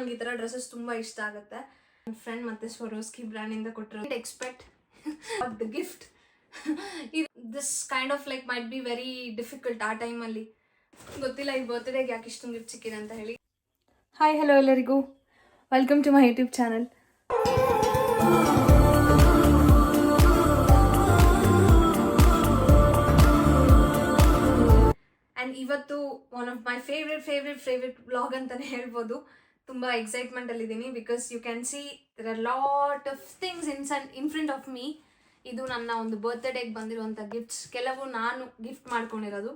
ನನಗೆ ಈ ಥರ ಡ್ರೆಸ್ಸಸ್ ತುಂಬ ಇಷ್ಟ ಆಗುತ್ತೆ. ನನ್ನ ಫ್ರೆಂಡ್ ಮತ್ತು ಸ್ವರೋಸ್ಕಿ ಬ್ರ್ಯಾಂಡಿಂದ ಕೊಟ್ಟಿರೋದು. Expect the gift this kind of like might be very difficult ಆ ಟೈಮಲ್ಲಿ. ಗೊತ್ತಿಲ್ಲ ಈ ಬರ್ತ್ಡೇಗೆ ಯಾಕೆ ಇಷ್ಟೊಂದು ಗಿಫ್ಟ್ ಸಿಕ್ಕಿದೆ ಅಂತ ಹೇಳಿ. ಹಾಯ್ ಹಲೋ ಎಲ್ಲರಿಗೂ, welcome to my YouTube channel. And ಇವತ್ತು one of my favourite vlog ಅಂತಲೇ ಹೇಳ್ಬೋದು. ತುಂಬ ಎಕ್ಸೈಟ್ಮೆಂಟಲ್ಲಿದ್ದೀನಿ because you can see there are lot of things in front of me. ಇದು ನನ್ನ ಒಂದು ಬರ್ತ್ಡೇಗೆ ಬಂದಿರುವಂಥ ಗಿಫ್ಟ್ಸ್. ಕೆಲವು ನಾನು ಗಿಫ್ಟ್ ಮಾಡ್ಕೊಂಡಿರೋದು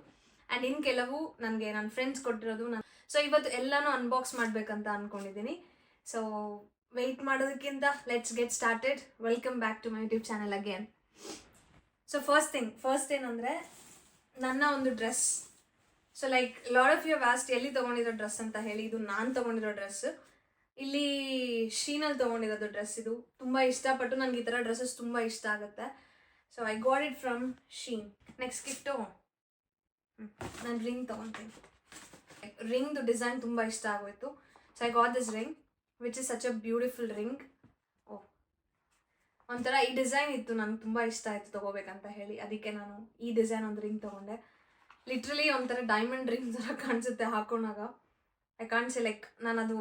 ಆ್ಯಂಡ್ ಇನ್ನು ಕೆಲವು ನನಗೆ ನನ್ನ ಫ್ರೆಂಡ್ಸ್ ಕೊಟ್ಟಿರೋದು. ಸೊ ಇವತ್ತು ಎಲ್ಲನೂ ಅನ್ಬಾಕ್ಸ್ ಮಾಡಬೇಕಂತ ಅಂದ್ಕೊಂಡಿದ್ದೀನಿ. ಸೊ ವೆಯ್ಟ್ ಮಾಡೋದಕ್ಕಿಂತ let's get started. Welcome back to my YouTube channel again. So first ಏನಂದರೆ ನನ್ನ ಒಂದು dress. So like lot of you vast ಎಲ್ಲಿ ತೊಗೊಂಡಿರೋ ಡ್ರೆಸ್ ಅಂತ ಹೇಳಿ. ಇದು ನಾನು ತೊಗೊಂಡಿರೋ ಡ್ರೆಸ್. ಇಲ್ಲಿ ಶೀನಲ್ಲಿ ತೊಗೊಂಡಿರೋದು ಡ್ರೆಸ್. ಇದು ತುಂಬ ಇಷ್ಟಪಟ್ಟು ನನಗೆ ಈ ಥರ ಡ್ರೆಸ್ಸಸ್ ತುಂಬ ಇಷ್ಟ ಆಗುತ್ತೆ. So I got it from Shein. Next gift ನಾನು ರಿಂಗ್ ತೊಗೊತೀನಿ. ರಿಂಗ್ದು ಡಿಸೈನ್ ತುಂಬ ಇಷ್ಟ ಆಗೋಯ್ತು. So I got this ring which is such a beautiful ring. ಒಂಥರ ಈ ಡಿಸೈನ್ ಇತ್ತು, ನನಗೆ ತುಂಬ ಇಷ್ಟ ಆಯಿತು ತೊಗೋಬೇಕಂತ ಹೇಳಿ. ಅದಕ್ಕೆ ನಾನು ಈ ಡಿಸೈನ್ ಒಂದು ರಿಂಗ್ ತೊಗೊಂಡೆ. ಲಿಟ್ರಲಿ ಒಂಥರ ಡೈಮಂಡ್ ರಿಂಗ್ ಥರ ಕಾಣಿಸುತ್ತೆ ಹಾಕೊಂಡಾಗ. ಐ ಕಾಣಿಸಿ ಲೈಕ್ ನಾನು ಅದು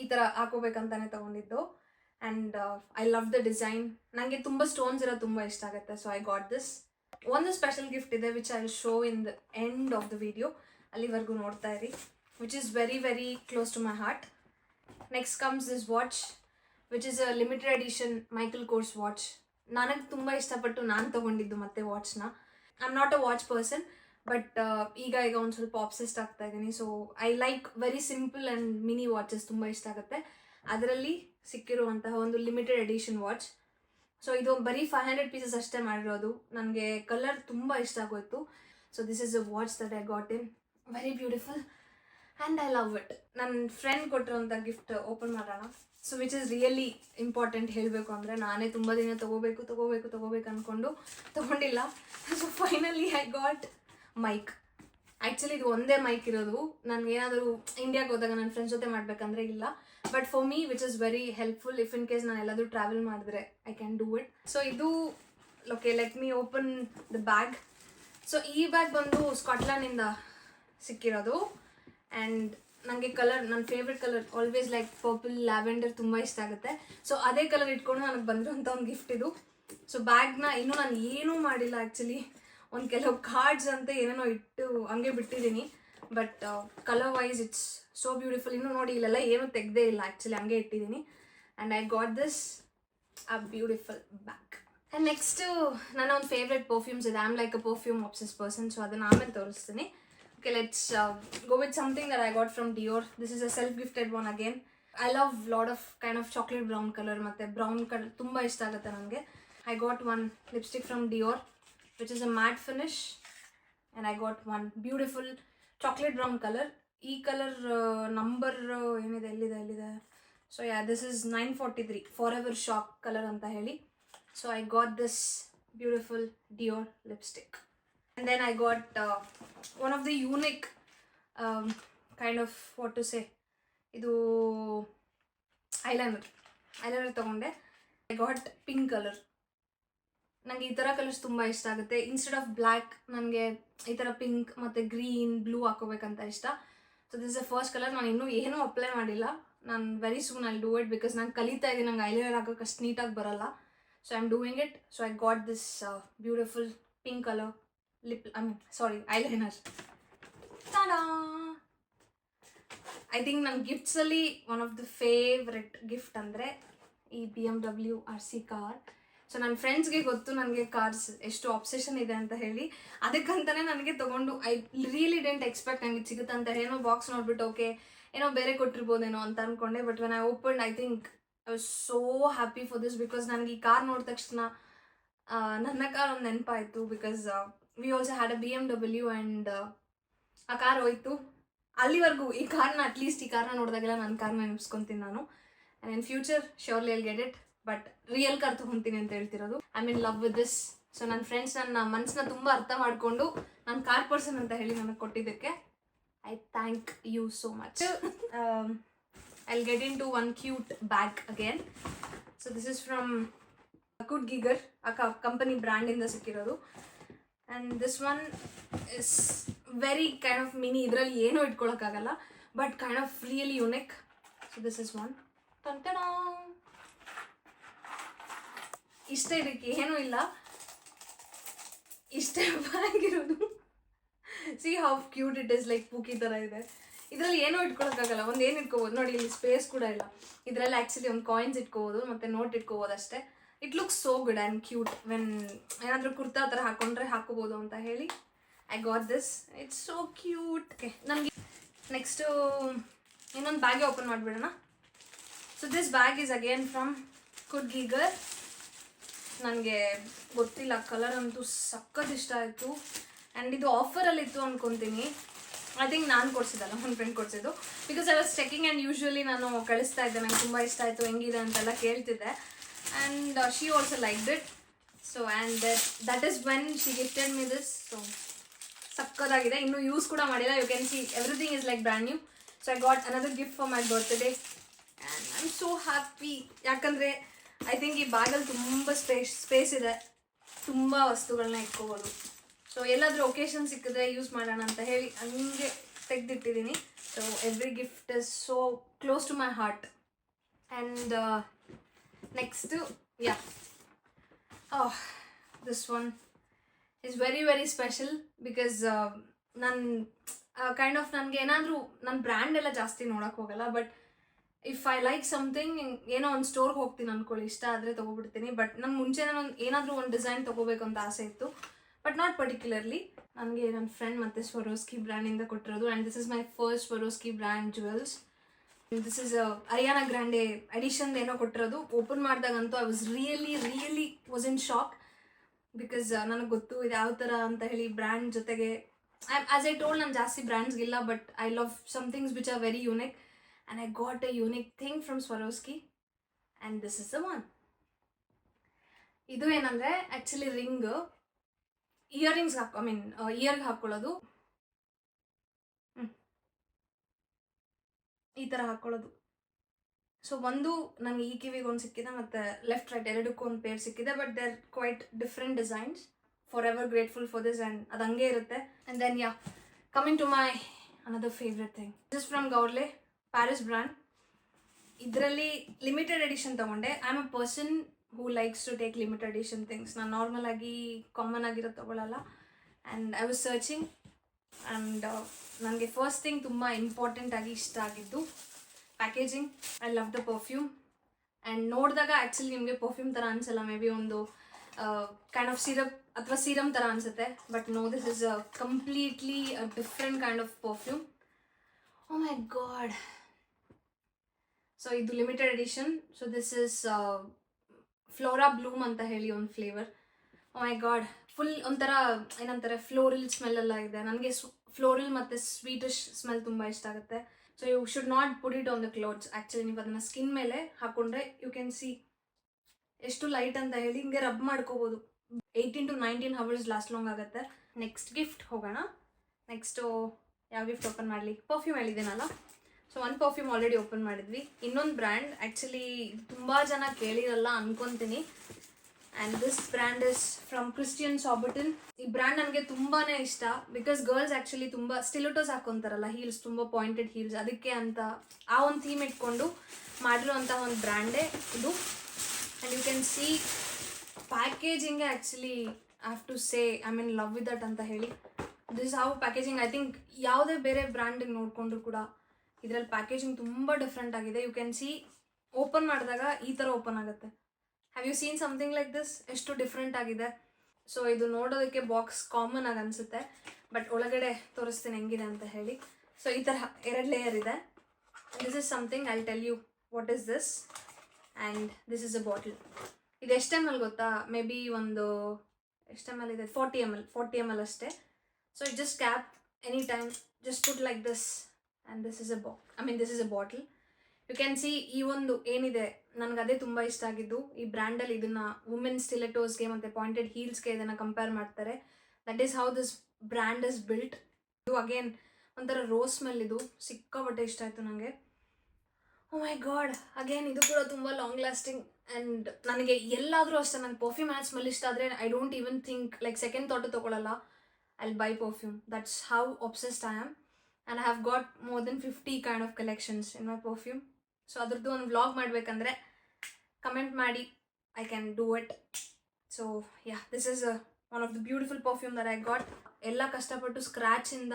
ಈ ಥರ ಹಾಕೋಬೇಕಂತಾನೆ ತೊಗೊಂಡಿದ್ದು. And I love the design. ನನಗೆ ತುಂಬ ಸ್ಟೋನ್ಸ್ ಇರೋದು ತುಂಬ ಇಷ್ಟ ಆಗುತ್ತೆ. So I got this. ಒಂದು ಸ್ಪೆಷಲ್ ಗಿಫ್ಟ್ ಇದೆ which I will show in the end of the video. ಅಲ್ಲಿವರೆಗೂ ನೋಡ್ತಾ ಇರಿ. Which is very close to my heart. Next comes this watch which is a limited edition Michael Kors watch. ನನಗೆ ತುಂಬ ಇಷ್ಟಪಟ್ಟು ನಾನು ತೊಗೊಂಡಿದ್ದು ಮತ್ತೆ ವಾಚ್ನ. I am not a watch person, but ಈಗ ಒಂದು ಸ್ವಲ್ಪ ಆಬ್ಸೆಸ್ಡ್ ಆಗ್ತಾ ಇದ್ದೀನಿ. So I like very simple and mini watches ತುಂಬ ಇಷ್ಟ ಆಗುತ್ತೆ. ಅದರಲ್ಲಿ ಸಿಕ್ಕಿರುವಂತಹ ಒಂದು ಲಿಮಿಟೆಡ್ ಎಡಿಷನ್ ವಾಚ್. ಸೊ ಇದು ಬರೀ 500 ಪೀಸಸ್ ಅಷ್ಟೇ ಮಾಡಿರೋದು. ನನಗೆ ಕಲರ್ ತುಂಬ ಇಷ್ಟ ಆಗೋಯ್ತು. So this is a watch that I got in. Very beautiful and I love it. ನನ್ನ ಫ್ರೆಂಡ್ ಕೊಟ್ಟಿರೋಂಥ ಗಿಫ್ಟ್ ಓಪನ್ ಮಾಡೋಣ. So which is really important ಹೇಳಬೇಕು ಅಂದರೆ, ನಾನೇ ತುಂಬ ದಿನ ತೊಗೋಬೇಕು ಅಂದ್ಕೊಂಡು ತೊಗೊಂಡಿಲ್ಲ. So finally I got mic. Actually ಇದು ಒಂದೇ ಮೈಕ್ ಇರೋದು. ನನಗೇನಾದರೂ ಇಂಡಿಯಾಗೆ ಹೋದಾಗ ನನ್ನ ಫ್ರೆಂಡ್ಸ್ ಜೊತೆ ಮಾಡಬೇಕಂದ್ರೆ ಇಲ್ಲ. But for me which is very helpful if in case ನಾನು ಎಲ್ಲಾದರೂ ಟ್ರಾವೆಲ್ ಮಾಡಿದ್ರೆ I can do it. So ಇದು okay, let me open the bag. So ಈ ಬ್ಯಾಗ್ ಬಂದು ಸ್ಕಾಟ್ಲ್ಯಾಂಡಿಂದ ಸಿಕ್ಕಿರೋದು. ಆ್ಯಂಡ್ ನನಗೆ ಕಲರ್, ನನ್ನ favourite colour always like purple lavender ತುಂಬ ಇಷ್ಟ ಆಗುತ್ತೆ. ಸೊ ಅದೇ ಕಲರ್ ಇಟ್ಕೊಂಡು ನನಗೆ ಬಂದಿರೋಂಥ ಒಂದು ಗಿಫ್ಟ್ ಇದು. ಸೊ ಬ್ಯಾಗ್ನ ಇನ್ನೂ ನಾನು ಏನೂ ಮಾಡಿಲ್ಲ. ಆ್ಯಕ್ಚುಲಿ ಒಂದು ಕೆಲವು ಕಾರ್ಡ್ಸ್ ಅಂತ ಏನೇನೋ ಇಟ್ಟು ಹಂಗೆ ಬಿಟ್ಟಿದ್ದೀನಿ. But colour wise it's so beautiful. ಇನ್ನೂ ನೋಡಿ ಇಲ್ಲೆಲ್ಲ ಏನೂ ತೆಗೆದೇ ಇಲ್ಲ, ಆ್ಯಕ್ಚುಲಿ ಹಂಗೆ ಇಟ್ಟಿದ್ದೀನಿ. And I got this a beautiful bag. And next ನನ್ನ ಒಂದು ಫೇವ್ರೆಟ್ ಪರ್ಫ್ಯೂಮ್ಸ್ ಇದೆ. I am like a perfume obsess person. So ಅದನ್ನು ಆಮೇಲೆ ತೋರಿಸ್ತೀನಿ. Okay, let's go with something that I got from Dior. This is a self-gifted one again. I love lot of kind of chocolate brown color ಮತ್ತೆ brown color ತುಂಬ ಇಷ್ಟ ಆಗುತ್ತೆ ನನಗೆ. I got one lipstick from Dior which is a matte finish and I got one beautiful chocolate brown color. ಈ colour number ಏನಿದೆ, ಎಲ್ಲಿದೆ. So yeah, this is 943 Forever Shock colour ಅಂತ ಹೇಳಿ. So I got this beautiful Dior lipstick. And then I got one of the unique kind of what to say, ಇದು eyeliner ತೊಗೊಂಡೆ. I got pink colour. ನನಗೆ ಈ ಥರ colours ತುಂಬ ಇಷ್ಟ ಆಗುತ್ತೆ. ಇನ್ಸ್ಟೆಡ್ ಆಫ್ ಬ್ಲ್ಯಾಕ್ ನನಗೆ ಈ ಥರ ಪಿಂಕ್ ಮತ್ತು ಗ್ರೀನ್ ಬ್ಲೂ ಹಾಕೋಬೇಕಂತ ಇಷ್ಟ. So this is the first colour. ನಾನು ಇನ್ನೂ ಏನೂ ಅಪ್ಲೈ ಮಾಡಿಲ್ಲ. ನಾನು very soon I do it because ನಾನು ಕಲಿತಾ ಇದ್ದೀನಿ. ನಂಗೆ ಐಲೈನರ್ ಹಾಕೋಕೆ ಅಷ್ಟು ನೀಟಾಗಿ ಬರಲ್ಲ. So I am doing it. So I got this beautiful pink colour eyeliner. Tada! I think ನನ್ನ ಗಿಫ್ಟ್ಸಲ್ಲಿ one of the favourite gift ಅಂದರೆ ಈ BMW RC ಕಾರ್. ಸೊ ನನ್ನ ಫ್ರೆಂಡ್ಸ್ಗೆ ಗೊತ್ತು ನನಗೆ ಕಾರ್ಸ್ ಎಷ್ಟು ಆಬ್ಸೆಷನ್ ಇದೆ ಅಂತ ಹೇಳಿ. ಅದಕ್ಕಂತಲೇ ನನಗೆ ತೊಗೊಂಡು ಐ ರಿಯಲಿ ಡೆಂಟ್ ಎಕ್ಸ್ಪೆಕ್ಟ್ ನನಗೆ ಸಿಗುತ್ತೆ ಅಂತ. ಏನೋ ಬಾಕ್ಸ್ ನೋಡ್ಬಿಟ್ಟು ಓಕೆ ಏನೋ ಬೇರೆ ಕೊಟ್ಟಿರ್ಬೋದೇನೋ ಅಂತ ಅಂದ್ಕೊಂಡೆ. But when I open I think I was so happy for this because ನನಗೆ ಈ ಕಾರ್ ನೋಡಿದ ತಕ್ಷಣ ನನ್ನ ಕಾರ್ ಒಂದು ನೆನಪಾಯಿತು. Because we also had a BMW and ಆ ಕಾರ್ ಹೋಯ್ತು. ಅಲ್ಲಿವರೆಗೂ ಈ ಕಾರ್ನ ಅಟ್ಲೀಸ್ಟ್ ಈ ಕಾರ್ನ ನೋಡಿದಾಗೆಲ್ಲ ನನ್ನ ಕಾರ್ನ ನೆನೆಸ್ಕೊತೀನಿ ನಾನು. And in future surely I'll get it. But real car ತೊಗೊತೀನಿ ಅಂತ ಹೇಳ್ತಿರೋದು. I mean love with this. So ನನ್ನ ಫ್ರೆಂಡ್ಸ್ ನನ್ನ ಮನಸ್ಸನ್ನ ತುಂಬ ಅರ್ಥ ಮಾಡಿಕೊಂಡು ನಾನು ಕಾರ್ ಪರ್ಸನ್ ಅಂತ ಹೇಳಿ ನನಗೆ ಕೊಟ್ಟಿದ್ದಕ್ಕೆ I thank you so much. I'll get into one cute bag again. So this is from Good Giger, a company brand in the Sikirodu. And this one is very kind of mini, idralli ಏನು ಇಟ್ಕೊಳ್ಳೋಕ್ಕಾಗಲ್ಲ, but kind of really unique. So this is one. Tantana! ಇಷ್ಟ ಇದಕ್ಕೆ ಏನೂ ಇಲ್ಲ, ಇಷ್ಟೇ bag ಇರೋದು. See how cute it is, like pookie ಥರ ಇದೆ. ಇದರಲ್ಲಿ ಏನೂ ಇಟ್ಕೊಳ್ಳೋಕ್ಕಾಗಲ್ಲ, ಒಂದು ಏನು ಇಟ್ಕೋಬೋದು ನೋಡಿ, ಇಲ್ಲಿ ಸ್ಪೇಸ್ ಕೂಡ ಇಲ್ಲ. ಇದರಲ್ಲಿ ಆ್ಯಕ್ಚುಲಿ ಒಂದು ಕಾಯಿನ್ಸ್ ಇಟ್ಕೋಬೋದು ಮತ್ತು ನೋಟ್ ಇಟ್ಕೋಬೋದು ಅಷ್ಟೇ. It looks so good and cute. When ಏನಾದರೂ ಕುರ್ತಾ ಥರ ಹಾಕ್ಕೊಂಡ್ರೆ ಹಾಕೋಬೋದು ಅಂತ ಹೇಳಿ I got this. It's so cute. Okay, ನನಗೆ ನೆಕ್ಸ್ಟು ಇನ್ನೊಂದು ಬ್ಯಾಗೆ ಓಪನ್ ಮಾಡಿಬಿಡೋಣ. So this bag is again from Good Geiger. ನನಗೆ ಗೊತ್ತಿಲ್ಲ, ಕಲರ್ ಅಂತೂ ಸಖತ್ ಇಷ್ಟ ಆಯಿತು. ಆ್ಯಂಡ್ ಇದು ಆಫರಲ್ಲಿತ್ತು ಅಂದ್ಕೊತೀನಿ. ಐ ಥಿಂಕ್ ನಾನು ಕೊಡಿಸಿದ್ದಲ್ಲ, ನನ್ನ ಫ್ರೆಂಡ್ ಕೊಡಿಸಿದ್ದು. Because I was checking and usually ನಾನು ಕಳಿಸ್ತಾ ಇದ್ದೆ, ನಂಗೆ ತುಂಬ ಇಷ್ಟ ಆಯಿತು, ಹೆಂಗಿದೆ ಅಂತೆಲ್ಲ ಕೇಳ್ತಿದ್ದೆ. And she also liked it. So and that is when she gifted me this. So ಸಕ್ಕದಾಗಿದೆ, ಇನ್ನೂ ಯೂಸ್ ಕೂಡ ಮಾಡಿಲ್ಲ. You can see everything is like brand new. So I got another gift for my birthday and I am so happy. ಯಾಕಂದರೆ I think ಈ ಬ್ಯಾಗಲ್ಲಿ ತುಂಬ space ಇದೆ, ತುಂಬ ವಸ್ತುಗಳನ್ನ ಇಟ್ಕೋಬೋದು. ಸೊ ಎಲ್ಲಾದರೂ ಒಕೇಶನ್ ಸಿಕ್ಕಿದ್ರೆ ಯೂಸ್ ಮಾಡೋಣ ಅಂತ ಹೇಳಿ ಹಂಗೆ ತೆಗೆದಿಟ್ಟಿದ್ದೀನಿ. So every gift is so close to my heart. And next this one is very very special. Because ನಾನು ಕೈಂಡ್ ಆಫ್ ನನಗೆ ಏನಾದರೂ ನನ್ನ ಬ್ರ್ಯಾಂಡ್ ಎಲ್ಲ ಜಾಸ್ತಿ ನೋಡೋಕ್ಕೆ ಹೋಗಲ್ಲ. But if I like something, ಏನೋ ಒಂದು ಸ್ಟೋರ್ಗೆ ಹೋಗ್ತೀನಿ ಅಂದ್ಕೊಳ್ಳಿ, ಇಷ್ಟ ಆದರೆ ತೊಗೊಬಿಡ್ತೀನಿ. ಬಟ್ ನಾನು ಮುಂಚೆ ನಾನು ಏನಾದರೂ ಒಂದು ಡಿಸೈನ್ ತೊಗೋಬೇಕು ಅಂತ ಆಸೆ ಇತ್ತು, ಬಟ್ ನಾಟ್ ಪರ್ಟಿಕ್ಯುಲರ್ಲಿ. ನನಗೆ ನನ್ನ ಫ್ರೆಂಡ್ ಮತ್ತು ಸ್ವರೋಸ್ಕಿ ಬ್ರ್ಯಾಂಡಿಂದ ಕೊಟ್ಟಿರೋದು. And this is my first Swarovski brand jewels. This is Ariana Grande edition ಏನೋ ಕೊಟ್ಟಿರೋದು. ಓಪನ್ ಮಾಡಿದಾಗಂತೂ I was really was in shock. Because ನನಗೆ ಗೊತ್ತು ಇದು ಯಾವ ಥರ ಅಂತ ಹೇಳಿ ಬ್ರ್ಯಾಂಡ್ ಜೊತೆಗೆ. ಆ್ಯಸ್ ಐ ಟೋಲ್ಡ್, ನಾನು ಜಾಸ್ತಿ ಬ್ರ್ಯಾಂಡ್ಸ್ಗಿಲ್ಲ, but I love some things which are very unique. And I got a unique thing from Swarovski, and this is the one. ಇದು ಏನಂದರೆ ಆ್ಯಕ್ಚುಲಿ ರಿಂಗ್, ಇಯರಿಂಗ್ಸ್ ಇಯರ್ಗೆ ಹಾಕ್ಕೊಳ್ಳೋದು, ಈ ಥರ ಹಾಕ್ಕೊಳ್ಳೋದು. ಸೊ ಒಂದು ನನಗೆ ಈ ಕಿವಿಗೆ ಒಂದು ಸಿಕ್ಕಿದೆ, ಮತ್ತು ಲೆಫ್ಟ್ ರೈಟ್ ಎರಡಕ್ಕೂ ಒಂದು ಪೇರ್ ಸಿಕ್ಕಿದೆ. But they are quite different designs. Forever grateful for this. And ಅದು ಹಂಗೆ ಇರುತ್ತೆ. And then coming to my another favourite thing. This from Guerlain, Paris brand. ಇದರಲ್ಲಿ ಲಿಮಿಟೆಡ್ ಎಡಿಷನ್ ತೊಗೊಂಡೆ. I am a person who likes to take limited edition things. ನಾನು normal ಆಗಿ common ಆಗಿರೋ ತೊಗೊಳ್ಳಲ್ಲ. And I was searching. And ನನಗೆ first thing ತುಂಬ important ಆಗಿ ಇಷ್ಟ ಆಗಿದ್ದು packaging. I love the perfume. And ನೋಡಿದಾಗ ಆ್ಯಕ್ಚುಲಿ ನಿಮಗೆ ಪರ್ಫ್ಯೂಮ್ ಥರ ಅನಿಸಲ್ಲ, ಮೇ ಬಿ ಒಂದು ಕೈಂಡ್ ಆಫ್ ಸಿರಪ್ ಅಥವಾ ಸೀರಮ್ ಥರ ಅನಿಸುತ್ತೆ. But no, this is completely a different kind of perfume. Oh my god. So ಇದು limited edition. So this is Flora Bloom ಅಂತ ಹೇಳಿ ಒಂದು flavour. Oh my god, full ಒಂಥರ ಏನಂತಾರೆ, ಫ್ಲೋರಲ್ ಸ್ಮೆಲ್ ಎಲ್ಲ ಇದೆ. ನನಗೆ ಫ್ಲೋರಲ್ ಮತ್ತು ಸ್ವೀಟಿಶ್ ಸ್ಮೆಲ್ ತುಂಬ ಇಷ್ಟ ಆಗುತ್ತೆ. So you should not put it on the clothes. Actually ನೀವು ಅದನ್ನು ಸ್ಕಿನ್ ಮೇಲೆ ಹಾಕ್ಕೊಂಡ್ರೆ ಯು ಕ್ಯಾನ್ ಸಿ ಎಷ್ಟು ಲೈಟ್ ಅಂತ ಹೇಳಿ ಹಿಂಗೆ ರಬ್ ಮಾಡ್ಕೋಬೋದು. 18 to 19 hours ಲಾಸ್ಟ್ ಲಾಂಗ್ ಆಗುತ್ತೆ. ನೆಕ್ಸ್ಟ್ ಗಿಫ್ಟ್ ಹೋಗೋಣ. ನೆಕ್ಸ್ಟು ಯಾವ ಗಿಫ್ಟ್ ಓಪನ್ ಮಾಡಲಿ? ಪರ್ಫ್ಯೂಮ್ ಹೇಳಿದ್ದೀನಲ್ಲ. ಸೊ ಒಂದು ಪರ್ಫ್ಯೂಮ್ ಆಲ್ರೆಡಿ ಓಪನ್ ಮಾಡಿದ್ವಿ. ಇನ್ನೊಂದು ಬ್ರ್ಯಾಂಡ್ ಆ್ಯಕ್ಚುಲಿ ತುಂಬ ಜನ ಕೇಳಿರಲ್ಲ ಅನ್ಕೊತೀನಿ. And this brand is from Christian Louboutin. ಈ ಬ್ರ್ಯಾಂಡ್ ನನಗೆ ತುಂಬಾ ಇಷ್ಟ. ಬಿಕಾಸ್ ಗರ್ಲ್ಸ್ ಆ್ಯಕ್ಚುಲಿ ತುಂಬ ಸ್ಟಿಲಿಟೋಸ್ ಹಾಕ್ಕೊತಾರಲ್ಲ, ಹೀಲ್ಸ್, ತುಂಬ ಪಾಯಿಂಟೆಡ್ ಹೀಲ್ಸ್, ಅದಕ್ಕೆ ಅಂತ ಆ ಒಂದು ಥೀಮ್ ಇಟ್ಕೊಂಡು ಮಾಡಿರುವಂಥ ಒಂದು ಬ್ರ್ಯಾಂಡೇ ಇದು. And you can see packaging actually I have to say I mean love with that ಅಂತ ಹೇಳಿ. This how packaging. I think ಯಾವುದೇ ಬೇರೆ ಬ್ರ್ಯಾಂಡಿಗೆ ನೋಡಿಕೊಂಡ್ರು ಕೂಡ ಇದರಲ್ಲಿ ಪ್ಯಾಕೇಜಿಂಗ್ ತುಂಬ ಡಿಫ್ರೆಂಟ್ ಆಗಿದೆ. ಯು ಕ್ಯಾನ್ ಸಿ ಓಪನ್ ಮಾಡಿದಾಗ ಈ ಥರ ಓಪನ್ ಆಗುತ್ತೆ. Have you seen something like this? ಎಷ್ಟು ಡಿಫ್ರೆಂಟ್ ಆಗಿದೆ. ಸೊ ಇದು ನೋಡೋದಕ್ಕೆ ಬಾಕ್ಸ್ ಕಾಮನ್ ಆಗಿ ಅನಿಸುತ್ತೆ, ಬಟ್ ಒಳಗಡೆ ತೋರಿಸ್ತೀನಿ ಹೆಂಗಿದೆ ಅಂತ ಹೇಳಿ. ಸೊ ಈ ಥರ 2 ಲೇಯರ್ ಇದೆ. This is something I tell you what is this. And this is a bottle. ಇದು ಎಷ್ಟು ml ಗೊತ್ತಾ? ಮೇ ಬಿ ಒಂದು ಎಷ್ಟು ml ಇದೆ? 40 ml ಅಷ್ಟೇ. So it just cap any time, just put like this. And this is a bottle. You can see ಈ ಒಂದು ಏನಿದೆ, ನನಗೆ ಅದೇ ತುಂಬ ಇಷ್ಟ ಆಗಿದ್ದು. ಈ ಬ್ರ್ಯಾಂಡಲ್ಲಿ ಇದನ್ನು ವುಮೆನ್ ಸ್ಟಿಲೆಟೋಸ್ಗೆ ಮತ್ತು ಪಾಯಿಂಟೆಡ್ ಹೀಲ್ಸ್ಗೆ ಇದನ್ನು ಕಂಪೇರ್ ಮಾಡ್ತಾರೆ. That is how this brand is built. ಇದು ಅಗೇನ್ ಒಂಥರ ರೋಸ್ ಸ್ಮೆಲ್. ಇದು ಸಿಕ್ಕಾಪಟ್ಟೆ ಇಷ್ಟ ಆಯಿತು ನನಗೆ. ಓ ಮೈ ಗಾಡ್, ಅಗೇನ್ ಇದು ಕೂಡ ತುಂಬ ಲಾಂಗ್ ಲಾಸ್ಟಿಂಗ್. ಆ್ಯಂಡ್ ನನಗೆ ಎಲ್ಲಾದರೂ ಅಷ್ಟೇ, ನಂಗೆ ಪರ್ಫ್ಯೂಮ್ ಆ್ಯಂಡ್ ಸ್ಮೆಲ್ ಇಷ್ಟ ಆದರೆ I don't even think like second thought ತೊಗೊಳಲ್ಲ. I buy perfume. That's how obsessed I am. And I have got more than 50 kind of collections in my perfume. So ಅದ್ರದ್ದು ಒಂದು vlog ಮಾಡಬೇಕಂದ್ರೆ comment ಮಾಡಿ, I can do it. So yeah, this is one of the beautiful perfume that I got. ಎಲ್ಲ ಕಷ್ಟಪಟ್ಟು ಸ್ಕ್ರ್ಯಾಚಿಂದ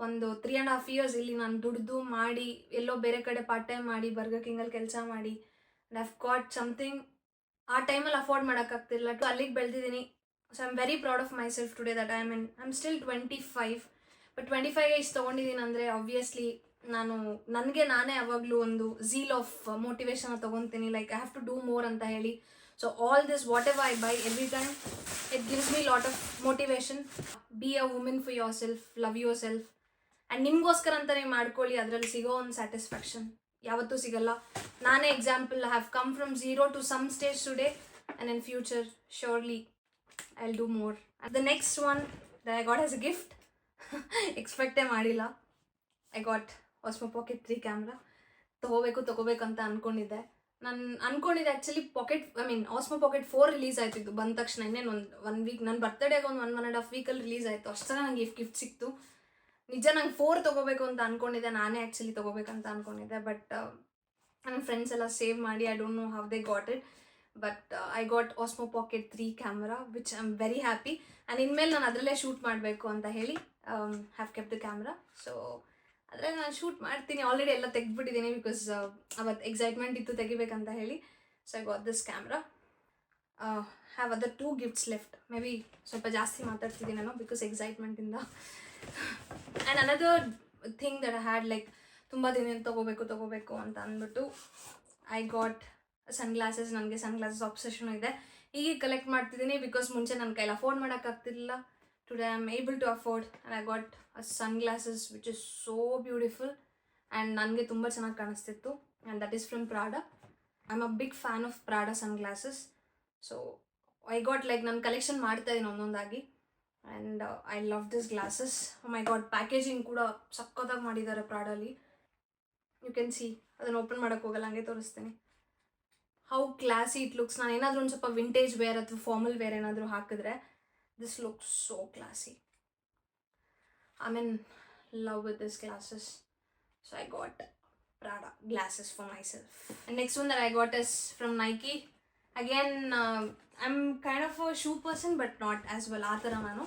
ಒಂದು 3.5 years ಇಲ್ಲಿ ನಾನು ದುಡ್ದು ಮಾಡಿ, ಎಲ್ಲೋ ಬೇರೆ ಕಡೆ ಪಾರ್ಟ್ ಟೈಮ್ ಮಾಡಿ, ಬರ್ಗರ್ ಕಿಂಗಲ್ಲಿ ಕೆಲಸ ಮಾಡಿ, ಆ್ಯಂಡ್ ಐವ್ ಗಾಟ್ ಸಮಥಿಂಗ್ ಆ ಟೈಮಲ್ಲಿ ಅಫೋರ್ಡ್ ಮಾಡೋಕ್ಕಾಗ್ತಿಲ್ಲ. ಅಲ್ಲಿಗೆ ಬೆಳೆದಿದ್ದೀನಿ. So I am very proud of myself today that I am still 25. But 25ಗೆ ಇಷ್ಟು ತೊಗೊಂಡಿದ್ದೀನಿ ಅಂದರೆ ಆಬ್ವಿಯಸ್ಲಿ ನನಗೆ ನಾನೇ ಯಾವಾಗಲೂ ಒಂದು ಝೀಲ್ ಆಫ್ ಮೋಟಿವೇಶನ್ ತೊಗೊತೀನಿ, like I have to do more ಅಂತ ಹೇಳಿ. So all this whatever I buy every time it gives me lot of motivation. Be a women for yourself, love yourself. And ನಿಮಗೋಸ್ಕರ ಅಂತಲೇ ಮಾಡ್ಕೊಳ್ಳಿ, ಅದರಲ್ಲಿ ಸಿಗೋ ಒಂದು satisfaction ಯಾವತ್ತೂ ಸಿಗಲ್ಲ. ನಾನೇ example, I have come from zero to some stage today, and in future surely I will do more. The next one that I got as a gift, ಎಕ್ಸ್ಪೆಕ್ಟೇ ಮಾಡಿಲ್ಲ. I got Osmo packet 3 camera. ತೊಗೋಬೇಕು ಅಂತ ಅಂದ್ಕೊಂಡಿದ್ದೆ. ನಾನು ಅಂದ್ಕೊಂಡಿದ್ದೆ actually Osmo packet 4 release ಆಯ್ತು. ಇದು ಬಂದ ತಕ್ಷಣ ಇನ್ನೇನು ಒಂದು ವೀಕ್, ನನ್ನ ಬರ್ತಡೇಗೆ ಒಂದು 1.5 ವೀಕಲ್ಲಿ ರಿಲೀಸ್ ಆಯಿತು. ಅಷ್ಟರ ನನಗೆ ಗಿಫ್ಟ್ ಸಿಕ್ತು. ನಿಜ ನಂಗೆ 4 ತೊಗೋಬೇಕು ಅಂತ ಅಂದ್ಕೊಂಡಿದ್ದೆ, ನಾನೇ ಆ್ಯಕ್ಚುಲಿ ತೊಗೋಬೇಕಂತ ಅಂದ್ಕೊಂಡಿದ್ದೆ. ಬಟ್ ನನ್ನ ಫ್ರೆಂಡ್ಸ್ ಎಲ್ಲ ಸೇವ್ ಮಾಡಿ, I don't know how they got it, but I got Osmo packet 3 camera which I am very happy. And ಇನ್ಮೇಲೆ ನಾನು ಅದರಲ್ಲೇ ಶೂಟ್ ಮಾಡಬೇಕು ಅಂತ ಹೇಳಿ have kept the camera. So ಅದರಲ್ಲಿ ನಾನು ಶೂಟ್ ಮಾಡ್ತೀನಿ. ಆಲ್ರೆಡಿ ಎಲ್ಲ ತೆಗೆದ್ಬಿಟ್ಟಿದ್ದೀನಿ ಬಿಕಾಸ್ ಅವತ್ತು ಎಕ್ಸೈಟ್ಮೆಂಟ್ ಇತ್ತು ತೆಗಿಬೇಕಂತ ಹೇಳಿ. So I got this camera. Have other 2 gifts left. May be ಸ್ವಲ್ಪ ಜಾಸ್ತಿ ಮಾತಾಡ್ತಿದ್ದೀನಿ ನಾನು ಬಿಕಾಸ್ ಎಕ್ಸೈಟ್ಮೆಂಟಿಂದ. And another thing that I had, like ತುಂಬ ದಿನ ತೊಗೋಬೇಕು ಅಂತ ಅಂದ್ಬಿಟ್ಟು ಐ ಗಾಟ್ ಸನ್ಗ್ಲಾಸಸ್. ನನಗೆ ಸನ್ಗ್ಲಾಸಸ್ ಆಬ್ಸೆಷನ್ ಇದೆ. ಹೀಗೆ ಕಲೆಕ್ಟ್ ಮಾಡ್ತಿದ್ದೀನಿ ಬಿಕಾಸ್ ಮುಂಚೆ ನನ್ನ ಕೈಲಿ ಅಫೋರ್ಡ್ ಮಾಡೋಕ್ಕಾಗ್ತಿರ್ಲಿಲ್ಲ. Today I am able to afford and I got sunglasses which is so beautiful and ನನಗೆ ತುಂಬ ಚೆನ್ನಾಗಿ ಕಾಣಿಸ್ತಿತ್ತು. And that is from Prada. I am a big fan of Prada sunglasses. So I got like ನಾನು collection ಮಾಡ್ತಾಯಿದ್ದೀನಿ ಒಂದೊಂದಾಗಿ. And I love this glasses. My god, packaging ಕೂಡ ಸಕ್ಕತ್ತಾಗಿ ಮಾಡಿದ್ದಾರೆ ಪ್ರಾಡಲ್ಲಿ. You can see. ಅದನ್ನು ಓಪನ್ ಮಾಡೋಕ್ಕೆ ಹೋಗಲ್ಲ, ಹಂಗೆ ತೋರಿಸ್ತೀನಿ. How classy it looks. ನಾನು ಏನಾದರೂ ಒಂದು ಸ್ವಲ್ಪ ವಿಂಟೇಜ್ ವೇರ್ ಅಥವಾ ಫಾರ್ಮಲ್ ವೇರ್ ಏನಾದರೂ ಹಾಕಿದ್ರೆ this looks so classy. I am in love with this glasses. So I got Prada glasses for myself. And next one that I got is from Nike. Again, I'm kind of a shoe person but not as well. ಆ ಥರ ನಾನು.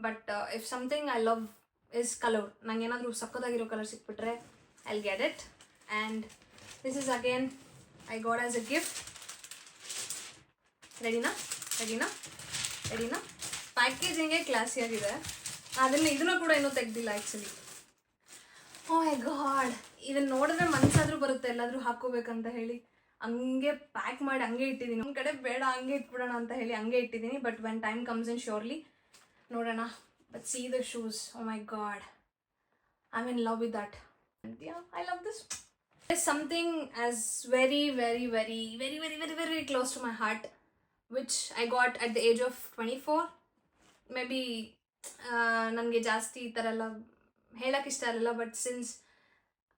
But if something I love is color, ನಂಗೆ ಏನಾದರೂ ಸಕ್ಕತ್ತಾಗಿರೋ colour ಸಿಕ್ಬಿಟ್ರೆ I'll get it. And this is again I got as a gift. ರೆಡಿನಾ ಪ್ಯಾಕೇಜಿಂಗೇ ಕ್ಲಾಸಿಯಾಗಿದೆ. ಇದನ್ನು ಕೂಡ ಇನ್ನೂ ತೆಗ್ದಿಲ್ಲ actually. O my god, ಇದನ್ನು ನೋಡಿದ್ರೆ ಮನಸ್ಸಾದರೂ ಬರುತ್ತೆ ಎಲ್ಲಾದರೂ ಹಾಕೋಬೇಕಂತ ಹೇಳಿ. ಹಂಗೆ ಪ್ಯಾಕ್ ಮಾಡಿ ಹಂಗೆ ಇಟ್ಟಿದ್ದೀನಿ. ಒಂದು ಕಡೆ ಬೇಡ ಹಂಗೆ ಇಟ್ಬಿಡೋಣ ಅಂತ ಹೇಳಿ ಹಂಗೆ ಇಟ್ಟಿದ್ದೀನಿ. But when time comes in surely ನೋಡೋಣ. But see the shoes, oh my god, I am in love with that. I love this. There's something as very very very very very very very close to my heart which I got at the age of 24. Maybe ನನಗೆ ಜಾಸ್ತಿ ಈ ಥರ ಎಲ್ಲ ಹೇಳಕ್ಕೆ ಇಷ್ಟ ಇರಲಿಲ್ಲ. But since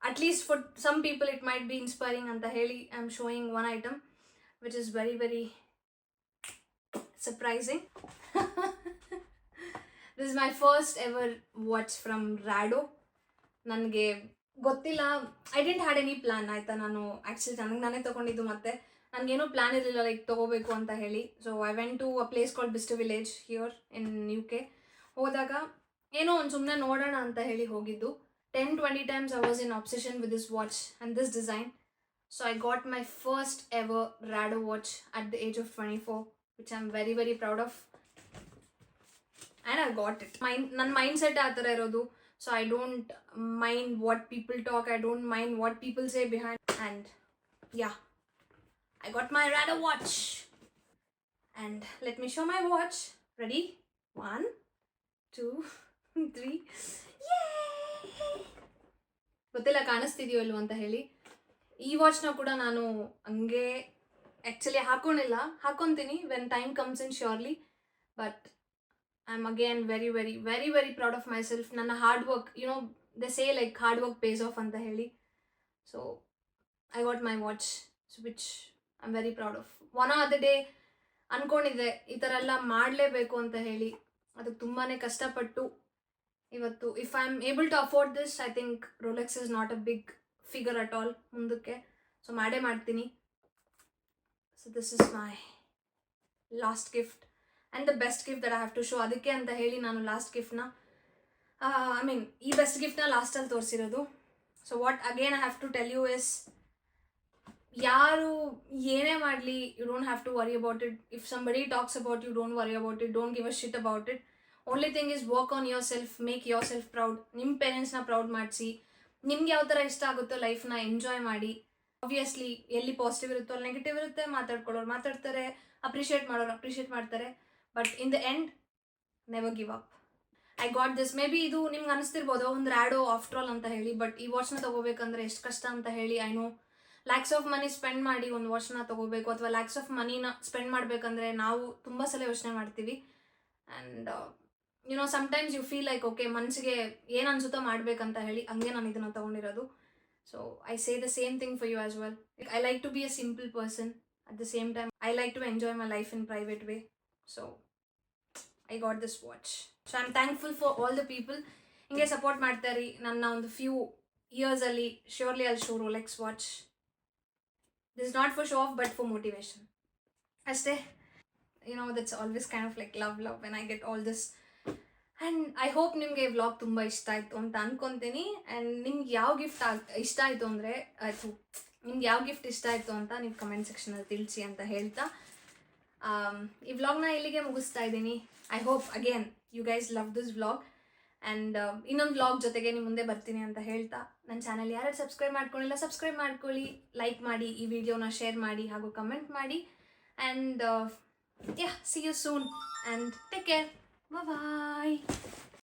at least for some people it might be inspiring anta heli I'm showing one item which is very very surprising. This is my first ever watch from Rado. ನನಗೆ ಗೊತ್ತಿಲ್ಲ, I didn't had any plan ಆಯಿತಾ. ನಾನು actually ನಾನೇ ತೊಗೊಂಡಿದ್ದು, ಮತ್ತು ನನಗೇನೋ plan ಇರಲಿಲ್ಲ like ತೊಗೋಬೇಕು ಅಂತ ಹೇಳಿ. So I went to a place called Bicester village here in UK. ಹೋದಾಗ ಏನೋ ಒಂದು ಸುಮ್ಮನೆ ನೋಡೋಣ ಅಂತ ಹೇಳಿ ಹೋಗಿದ್ದು. 10-20 times I was in obsession with this watch and this design. So I got my first ever Rado watch at the age of 24, which I'm very very proud of. And I got it. ನನ್ನ mindset ಆ ಥರ ಇರೋದು. So I don't mind what people talk. I don't mind what people say behind. And yeah, I got my Rado watch. And let me show my watch. Ready? 1, 2, 3. ಗೊತ್ತಿಲ್ಲ ಕಾಣಿಸ್ತಿದೆಯೋ ಇಲ್ವೋ ಅಂತ ಹೇಳಿ. ಈ ವಾಚ್ನ ಕೂಡ ನಾನು ಹಂಗೆ ಆ್ಯಕ್ಚುಲಿ ಹಾಕೊತೀನಿ when time comes in surely. But I am again very very very very proud of myself. ನನ್ನ hard work, they say like hard work pays off ಅಂತ ಹೇಳಿ. So I got my watch, which I'm very proud of. One other day ಅಂದ್ಕೊಂಡಿದ್ದೆ ಈ ಥರ ಎಲ್ಲ ಮಾಡಲೇಬೇಕು ಅಂತ ಹೇಳಿ, ಅದಕ್ಕೆ ತುಂಬಾ ಕಷ್ಟಪಟ್ಟು ಇವತ್ತು if I am able to afford this, I think Rolex is not a big figure at all ಮುಂದಕ್ಕೆ. ಸೊ ಮಾಡೇ ಮಾಡ್ತೀನಿ. So this is my last gift and the best gift that I have to show. ಅದಕ್ಕೆ ಅಂತ ಹೇಳಿ ನಾನು last ಗಿಫ್ಟ್ನ I mean ಈ best ಗಿಫ್ಟ್ನ ಲಾಸ್ಟಲ್ಲಿ ತೋರಿಸಿರೋದು. So what again I have to tell you is, ಯಾರು ಏನೇ ಮಾಡಲಿ, you don't have to worry about it. If somebody talks about you, don't worry about it, don't give a shit about it. Only thing is work on yourself, make yourself proud. ನಿಮ್ಮ ಪೇರೆಂಟ್ಸ್ನ proud ಮಾಡಿಸಿ, ನಿಮ್ಗೆ ಯಾವ ಥರ ಇಷ್ಟ ಆಗುತ್ತೋ ಲೈಫ್ನ enjoy ಮಾಡಿ. ಆಬ್ವಿಯಸ್ಲಿ ಎಲ್ಲಿ ಪಾಸಿಟಿವ್ ಇರುತ್ತೋ ಅಲ್ಲಿ ನೆಗೆಟಿವ್ ಇರುತ್ತೆ. ಮಾತಾಡ್ಕೊಳ್ಳೋರು ಮಾತಾಡ್ತಾರೆ, ಅಪ್ರಿಷಿಯೇಟ್ ಮಾಡೋರು ಅಪ್ರಿಷಿಯೇಟ್ ಮಾಡ್ತಾರೆ. But in the end never give up. I got this. May be ಇದು ನಿಮ್ಗೆ ಅನಿಸ್ತಿರ್ಬೋದು ಒಂದು ರ್ಯಾಡೋ ಆಫ್ಟರ್ ಆಲ್ ಅಂತ ಹೇಳಿ, ಬಟ್ ಈ ವಾಚ್ನ ತೊಗೋಬೇಕಂದ್ರೆ ಎಷ್ಟು ಕಷ್ಟ ಅಂತ ಹೇಳಿ I know. Lakhs of money spend ಮಾಡಿ ಒಂದು ವಾಚ್ನ ತೊಗೋಬೇಕು, ಅಥವಾ ಲ್ಯಾಕ್ಸ್ ಆಫ್ ಮನಿನ ಸ್ಪೆಂಡ್ ಮಾಡಬೇಕಂದ್ರೆ ನಾವು ತುಂಬ ಸಲ ಯೋಚನೆ ಮಾಡ್ತೀವಿ. And you know sometimes you feel like okay ಮನಸ್ಸಿಗೆ ಏನು ಅನ್ಸುತ್ತೋ ಮಾಡಬೇಕಂತ ಹೇಳಿ, ಹಂಗೆ ನಾನು ಇದನ್ನು ತೊಗೊಂಡಿರೋದು. So I say the same thing for you as well. I like to be a simple person, at the same time I like to enjoy my life in private way. So I got this watch. So I am thankful for all the people. ಹಿಂಗೆ support ಮಾಡ್ತಾರಿ ನನ್ನ ಒಂದು few ಇಯರ್ಸಲ್ಲಿ. Surely I'll show Rolex watch. This is not for show off, but for motivation. Aste, you know, that's always kind of like love when I get all this. And I hope ನಿಮಗೆ vlog ತುಂಬ ಇಷ್ಟ ಆಯಿತು ಅಂತ ಅನ್ಕೊತೀನಿ. And ನಿಮ್ಗೆ ಯಾವ gift ಇಷ್ಟ ಆಯಿತು ಅಂದರೆ ನಿಮ್ಗೆ ಯಾವ ಗಿಫ್ಟ್ ಇಷ್ಟ ಆಯಿತು ಅಂತ ನೀವು ಕಮೆಂಟ್ ಸೆಕ್ಷನಲ್ಲಿ ತಿಳಿಸಿ ಅಂತ ಹೇಳ್ತಾ ಈ ವ್ಲಾಗ್ನ ಇಲ್ಲಿಗೆ ಮುಗಿಸ್ತಾ ಇದ್ದೀನಿ. I hope again you guys love this vlog. And ಇನ್ನೊಂದು ವ್ಲಾಗ್ ಜೊತೆಗೆ ನಿಮ್ಮ ಮುಂದೆ ಬರ್ತೀನಿ ಅಂತ ಹೇಳ್ತಾ, ನನ್ನ ಚಾನಲ್ ಯಾರು ಸಬ್ಸ್ಕ್ರೈಬ್ ಮಾಡ್ಕೊಳ್ಳಿಲ್ಲ ಸಬ್ಸ್ಕ್ರೈಬ್ ಮಾಡ್ಕೊಳ್ಳಿ, ಲೈಕ್ ಮಾಡಿ, ಈ ವಿಡಿಯೋನ ಶೇರ್ ಮಾಡಿ ಹಾಗೂ ಕಮೆಂಟ್ ಮಾಡಿ. And yeah, see you soon and take care. Bye.